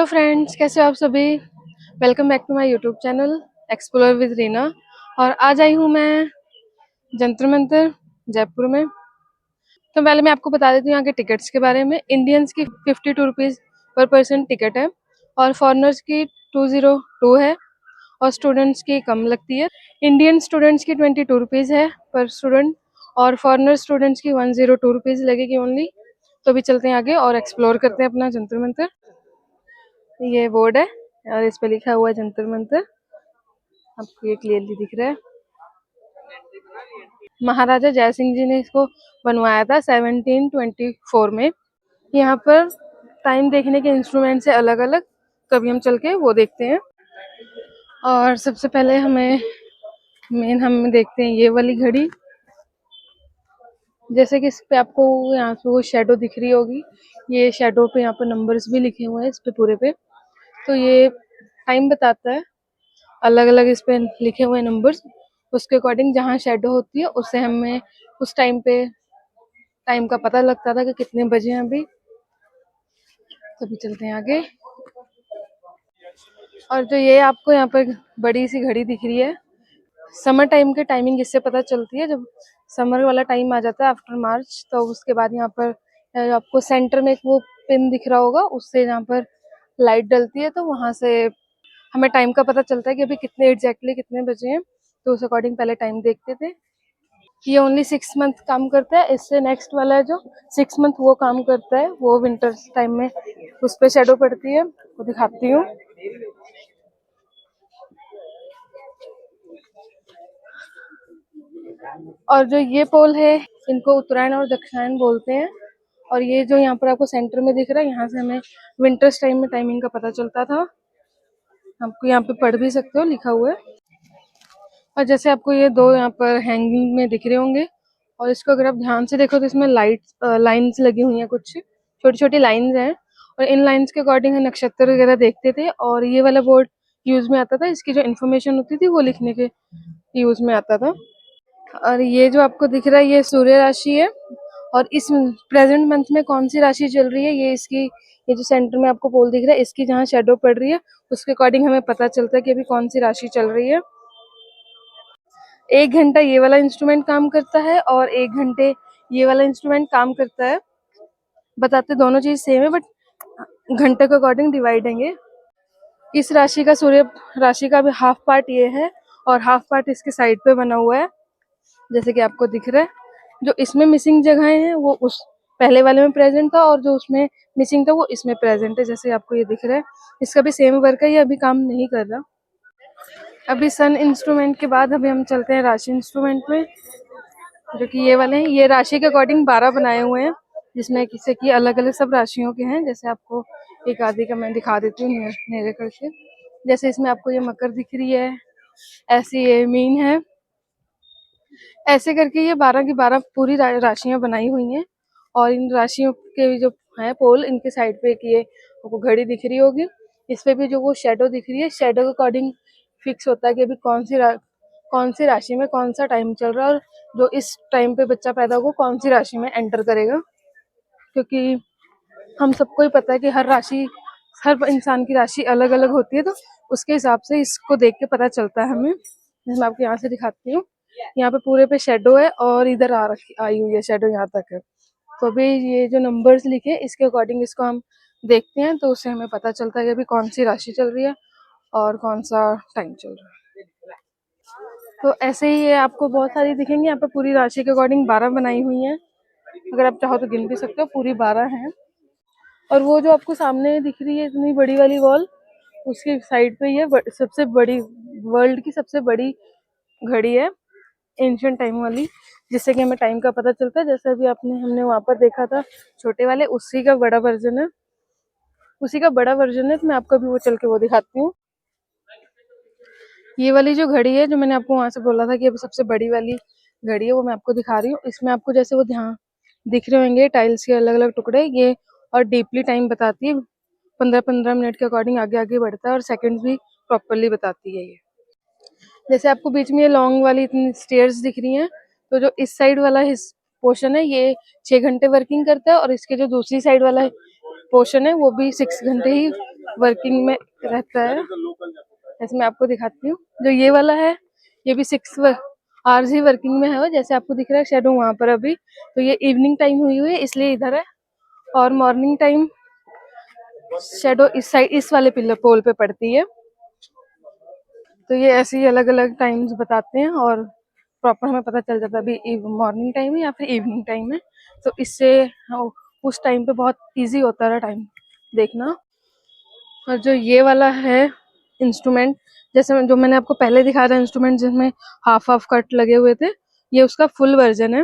Hello friends, कैसे हो आप सभी। Welcome back to my YouTube channel explore with Reena. और आज आई हूँ मैं जंतर मंतर जयपुर में। तो पहले मैं आपको बता देती हूँ यहाँ के टिकट्स के बारे में। इंडियंस की 52 रुपीज़ पर पर्सन टिकट है और फॉरनर्स की 202 है और स्टूडेंट्स की कम लगती है। इंडियन स्टूडेंट्स की 22 रुपीज़ है पर स्टूडेंट और फॉरनर स्टूडेंट्स की 102 रुपीज़ लगेगी ओनली। तो अभी चलते हैं आगे और एक्सप्लोर करते हैं अपना जंतर मंतर। ये बोर्ड है और इस पे लिखा हुआ है जंतर मंतर, आपको ये क्लियरली दिख रहा है। महाराजा जय सिंह जी ने इसको बनवाया था 1724 में। यहाँ पर टाइम देखने के इंस्ट्रूमेंट्स है अलग अलग, कभी हम चल के वो देखते हैं। और सबसे पहले हम देखते हैं ये वाली घड़ी। जैसे कि इस पे आपको यहाँ पे वो शेडो दिख रही होगी, ये शेडो पे यहाँ पर नंबर्स भी लिखे हुए हैं इस पे पूरे पे। तो ये टाइम बताता है, अलग अलग इस पे लिखे हुए नंबर्स, उसके अकॉर्डिंग जहाँ शेडो होती है उससे हमें उस टाइम पे टाइम का पता लगता था कि कितने बजे हैं अभी। तभी चलते हैं आगे। और जो ये आपको यहाँ पर बड़ी सी घड़ी दिख रही है, समर टाइम के टाइमिंग इससे पता चलती है। जब समर वाला टाइम आ जाता है आफ्टर मार्च, तो उसके बाद यहाँ पर आपको सेंटर में एक वो पिन दिख रहा होगा, उससे यहाँ पर लाइट डलती है, तो वहां से हमें टाइम का पता चलता है कि अभी कितने एग्जैक्टली कितने बजे हैं। तो उस अकॉर्डिंग पहले टाइम देखते थे। ये ओनली 6 मंथ काम करता है। इससे नेक्स्ट वाला है जो 6 मंथ वो काम करता है, वो विंटर टाइम में उस पर शेडो पड़ती है, वो दिखाती हूँ। और जो ये पोल है, इनको उत्तरायण और दक्षिणायन बोलते हैं। और ये जो यहाँ पर आपको सेंटर में दिख रहा है, यहाँ से हमें विंटर्स टाइम में टाइमिंग का पता चलता था। आपको यहाँ पे पढ़ भी सकते हो, लिखा हुआ है। और जैसे आपको ये दो यहाँ पर हैंगिंग में दिख रहे होंगे, और इसको अगर आप ध्यान से देखो तो इसमें लाइन्स लगी हुई हैं, कुछ छोटी छोटी लाइन्स हैं। और इन लाइन्स के अकॉर्डिंग हम नक्षत्र वगैरह देखते थे। और ये वाला बोर्ड यूज में आता था, इसकी जो इन्फॉर्मेशन होती थी वो लिखने के यूज में आता था। और ये जो आपको दिख रहा है ये सूर्य राशि है, और इस प्रेजेंट मंथ में कौन सी राशि चल रही है, ये जो सेंटर में आपको पोल दिख रहा है, इसकी जहाँ शेडो पड़ रही है उसके अकॉर्डिंग हमें पता चलता है कि अभी कौन सी राशि चल रही है। 1 घंटा ये वाला इंस्ट्रूमेंट काम करता है और 1 घंटे ये वाला इंस्ट्रूमेंट काम करता है। बताते दोनों चीज सेम है, बट घंटे के अकॉर्डिंग डिवाइड है। इस राशि का सूर्य राशि का भी हाफ पार्ट ये है और हाफ पार्ट इसके साइड पे बना हुआ है, जैसे कि आपको दिख रहा है। जो इसमें मिसिंग जगहें हैं वो उस पहले वाले में प्रेजेंट था, और जो उसमें मिसिंग था वो इसमें प्रेजेंट है, जैसे आपको ये दिख रहा है। इसका भी सेम वर्क है, ये अभी काम नहीं कर रहा। अभी सन इंस्ट्रूमेंट के बाद अभी हम चलते हैं राशि इंस्ट्रूमेंट में, जो कि ये वाले हैं। ये राशि के अकॉर्डिंग 12 बनाए हुए हैं, जिसमें किसी की अलग अलग सब राशियों के हैं। जैसे आपको एक आदि का मैं दिखा देती हूँ मेरे करके। जैसे इसमें आपको ये मकर दिख रही है, ऐसी ये मीन है, ऐसे करके ये 12 की 12 पूरी राशियां बनाई हुई हैं। और इन राशियों के जो है पोल, इनके साइड पे एक ये आपको घड़ी दिख रही होगी, इस पे भी जो वो शेडो दिख रही है, शेडो के अकॉर्डिंग फिक्स होता है कि अभी कौन सी राशि में कौन सा टाइम चल रहा है, और जो इस टाइम पे बच्चा पैदा होगा कौन सी राशि में एंटर करेगा। क्योंकि हम सबको ही पता है कि हर इंसान की राशि अलग अलग होती है, तो उसके हिसाब से इसको देख के पता चलता है हमें। मैं आपको यहाँ से दिखाती हूँ। यहाँ पे पूरे पे शेडो है और इधर आई हुई है शेडो, यहाँ तक है। तो अभी ये जो नंबर्स लिखे इसके अकॉर्डिंग इसको हम देखते हैं, तो उससे हमें पता चलता है कि अभी कौन सी राशि चल रही है और कौन सा टाइम चल रहा है। तो ऐसे ही है, आपको बहुत सारी दिखेंगी। यहाँ पे पूरी राशि के अकॉर्डिंग 12 बनाई हुई हैं, अगर आप चाहो तो गिन भी सकते हो, पूरी 12 हैं। और वो जो आपको सामने दिख रही है इतनी बड़ी वाली वॉल, उसके साइड पे ये सबसे बड़ी, वर्ल्ड की सबसे बड़ी घड़ी है, एंशियंट टाइम वाली, जिससे कि हमें टाइम का पता चलता है। जैसे अभी हमने वहां पर देखा था छोटे वाले, उसी का बड़ा वर्जन है, तो मैं आपको अभी वो चल के वो दिखाती हूँ। ये वाली जो घड़ी है, जो मैंने आपको वहां से बोला था कि अभी सबसे बड़ी वाली घड़ी है, वो मैं आपको दिखा रही हूँ। इसमें आपको जैसे वो ध्यान दिख रहे होंगे टाइल्स के अलग अलग टुकड़े, ये और डीपली टाइम बताती है। 15-15 मिनट के अकॉर्डिंग आगे आगे बढ़ता है, और सेकंड्स भी प्रॉपरली बताती है ये। जैसे आपको बीच में ये लॉन्ग वाली इतनी स्टेयर्स दिख रही हैं, तो जो इस साइड वाला पोर्शन है ये 6 घंटे वर्किंग करता है, और इसके जो दूसरी साइड वाला पोर्शन है वो भी 6 घंटे ही वर्किंग में रहता है। जैसे मैं आपको दिखाती हूँ, जो ये वाला है ये भी 6 आवर्स ही वर्किंग में है। वो जैसे आपको दिख रहा है शेडो वहां पर अभी, तो ये इवनिंग टाइम हुई हुई है इसलिए इधर है, और मॉर्निंग टाइम शेडो इस साइड इस वाले पिलर पोल पे पड़ती है। तो ये ऐसे ही अलग अलग टाइम्स बताते हैं और प्रॉपर हमें पता चल जाता है अभी मॉर्निंग टाइम है या फिर इवनिंग टाइम है। तो इससे उस टाइम पे बहुत इजी होता है टाइम देखना। और जो ये वाला है इंस्ट्रूमेंट, जैसे जो मैंने आपको पहले दिखाया था इंस्ट्रूमेंट जिसमें हाफ हाफ कट लगे हुए थे, ये उसका फुल वर्जन है।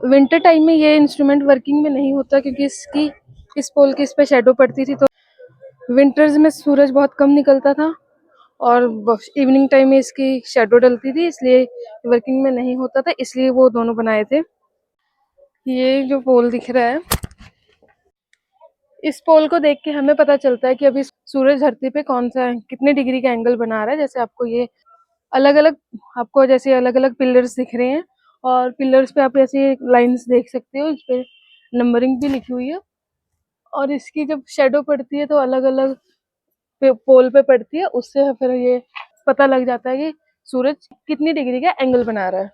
विंटर टाइम में ये इंस्ट्रूमेंट वर्किंग में नहीं होता क्योंकि इसकी इस पोल की इस पे शेडो पड़ती थी, तो विंटर्स में सूरज बहुत कम निकलता था और इवनिंग टाइम में इसकी शेडो डलती थी, इसलिए वर्किंग में नहीं होता था, इसलिए वो दोनों बनाए थे। ये जो पोल दिख रहा है, इस पोल को देख के हमें पता चलता है कि अभी सूरज धरती पे कौन सा कितने डिग्री का एंगल बना रहा है। जैसे आपको ये अलग अलग आपको जैसे अलग अलग पिलर्स दिख रहे हैं और पिलर्स पे आप ऐसे लाइंस देख सकते हो, इस पे नंबरिंग भी लिखी हुई है। और इसकी जब शेडो पड़ती है तो अलग अलग पोल पे पड़ती है, उससे फिर ये पता लग जाता है कि सूरज कितनी डिग्री का एंगल बना रहा है।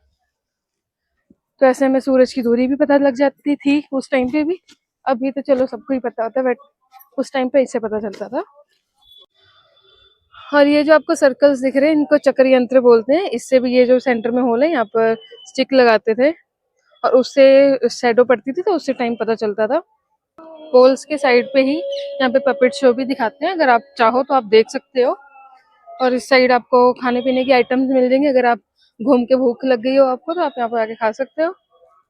तो ऐसे हमें सूरज की दूरी भी पता लग जाती थी उस टाइम पे भी। अभी तो चलो सबको ही पता होता है, बट उस टाइम पे इससे पता चलता था। और ये जो आपको सर्कल्स दिख रहे हैं इनको चक्र यंत्र बोलते हैं। इससे भी ये जो सेंटर में होल है यहाँ पर स्टिक लगाते थे और उससे शेडो पड़ती थी तो उससे टाइम पता चलता था। पोल्स के साइड पे ही यहाँ पे पपेट शो भी दिखाते हैं, अगर आप चाहो तो आप देख सकते हो। और इस साइड आपको खाने पीने की आइटम्स मिल जाएंगे, अगर आप घूम के भूख लग गई हो आपको तो आप यहाँ पर आके खा सकते हो,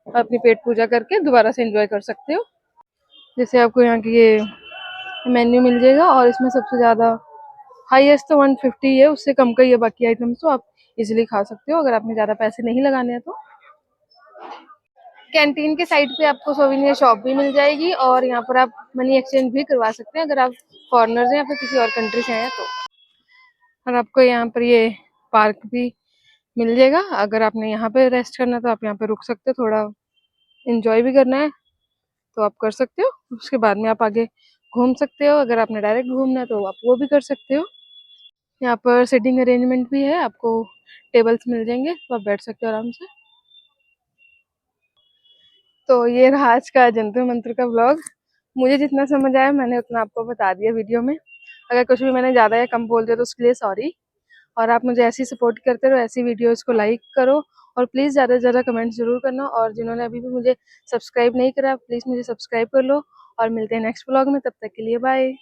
अपनी पेट पूजा करके दोबारा से एंजॉय कर सकते हो। जैसे आपको यहाँ की ये मेन्यू मिल जाएगा और इसमें सबसे ज़्यादा हाईएस्ट तो 150 है, उससे कम का ही है बाकी आइटम्स, तो आप इजीली खा सकते हो अगर आपने ज़्यादा पैसे नहीं लगाने हैं तो। कैंटीन के साइड पे आपको सोवेनियर शॉप भी मिल जाएगी और यहाँ पर आप मनी एक्सचेंज भी करवा सकते हैं अगर आप फॉरेनर्स हैं या फिर किसी और कंट्री से हैं तो। और आपको यहाँ पर ये पार्क भी मिल जाएगा, अगर आपने यहाँ पे रेस्ट करना है तो आप यहाँ पे रुक सकते हो, थोड़ा इंजॉय भी करना है तो आप कर सकते हो। उसके बाद में आप आगे घूम सकते हो, अगर आपने डायरेक्ट घूमना है तो आप वो भी कर सकते हो। यहाँ पर सिटिंग अरेंजमेंट भी है, आपको टेबल्स मिल जाएंगे तो आप बैठ सकते हो आराम से। तो ये रहा आज का जंतर मंत्र का व्लॉग। मुझे जितना समझ आया मैंने उतना आपको बता दिया वीडियो में। अगर कुछ भी मैंने ज़्यादा या कम बोल दिया तो उसके लिए सॉरी। और आप मुझे ऐसी सपोर्ट करते रहो, ऐसी वीडियोस को लाइक करो और प्लीज़ ज़्यादा से ज़्यादा कमेंट ज़रूर करना। और जिन्होंने अभी भी मुझे सब्सक्राइब नहीं करा प्लीज़ मुझे सब्सक्राइब कर लो। और मिलते हैं नेक्स्ट व्लॉग में, तब तक के लिए बाय।